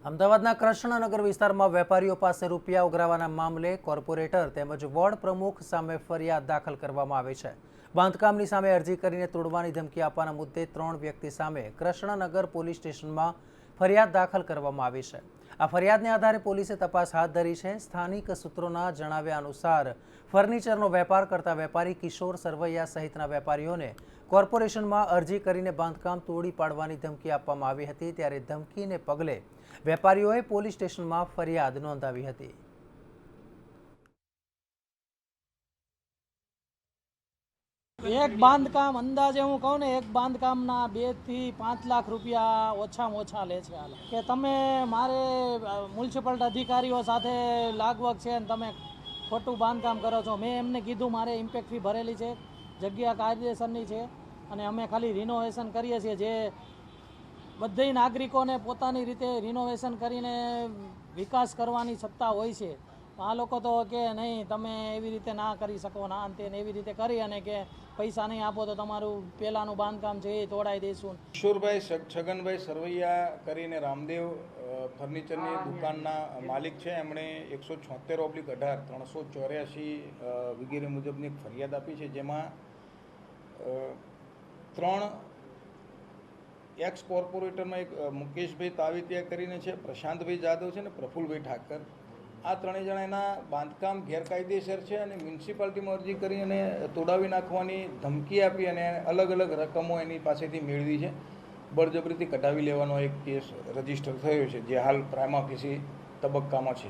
અમદાવાદના કૃષ્ણનગર વિસ્તારમાં વેપારીઓ પાસે રૂપિયા ઉઘરાવવાના મામલે કોર્પોરેટર તેમજ વોર્ડ પ્રમુખ સામે ફરિયાદ દાખલ કરવામાં આવી છે। બાંધકામની સામે અરજી કરીને તોડવાની ધમકી આપવાના મુદ્દે 3 વ્યક્તિ સામે કૃષ્ણનગર પોલીસ સ્ટેશનમાં ફરિયાદ દાખલ કરવામાં આવી છે। આ ફરિયાદને આધારે પોલીસે તપાસ હાથ ધરી છે। સ્થાનિક સૂત્રોના જણાવ્યા અનુસાર ફર્નિચરનો વેપાર કરતા વેપારી કિશોર સરવૈયા સહિતના વેપારીઓને કોર્પોરેશનમાં અરજી કરીને બાંધકામ તોડી પાડવાની ધમકી આપવામાં આવી હતી। ત્યારે ધમકીને પગલે વેપારીઓએ પોલીસ સ્ટેશનમાં ફરિયાદ નોંધાવી હતી। એક બાંધકામ અંદાજે હું કહું ને, એક બાંધકામના 2 થી 5 લાખ રૂપિયા ઓછામાં ઓછા લે છે। કે તમે મારે મ્યુનિસિપલ અધિકારીઓ સાથે લાગવગ છે ને તમે ખોટું બાંધકામ કરો છો। મેં એમને કીધું મારે ઇમ્પેક્ટ ફી ભરેલી છે, જગ્યા કાયદેસરની છે અને અમે ખાલી રિનોવેશન કરીએ છીએ। જે બધા નાગરિકોને પોતાની રીતે રિનોવેશન કરીને વિકાસ કરવાની સત્તા હોય છે। આ લોકો તો કે નહીં, તમે એવી રીતે ના કરી શકો, ના અંતે એવી રીતે કરી અને કે પૈસા નહીં આપો તો તમારું પહેલાંનું બાંધકામ છે એ તોડાઈ દઈશું। કિશોરભાઈ છગનભાઈ સરવૈયા કરીને રામદેવ ફર્નિચરની દુકાનના માલિક છે। એમણે 176/18 384 વગેરે મુજબની એક ફરિયાદ આપી છે, જેમાં 3 એક્સ કોર્પોરેટરમાં એક મુકેશભાઈ તાવીતિયા કરીને છે, પ્રશાંતભાઈ જાદવ છે ને પ્રફુલભાઈ ઠાકર, આ 3 જણા એના બાંધકામ ગેરકાયદેસર છે અને મ્યુનિસિપાલિટીમાં અરજી કરી અને તોડાવી નાખવાની ધમકી આપી અને અલગ અલગ રકમો એની પાસેથી મેળવી છે। બળજબરીથી કઢાવી લેવાનો એક કેસ રજીસ્ટર થયો છે, જે હાલ પ્રાઇમા ફેસી તબક્કામાં છે।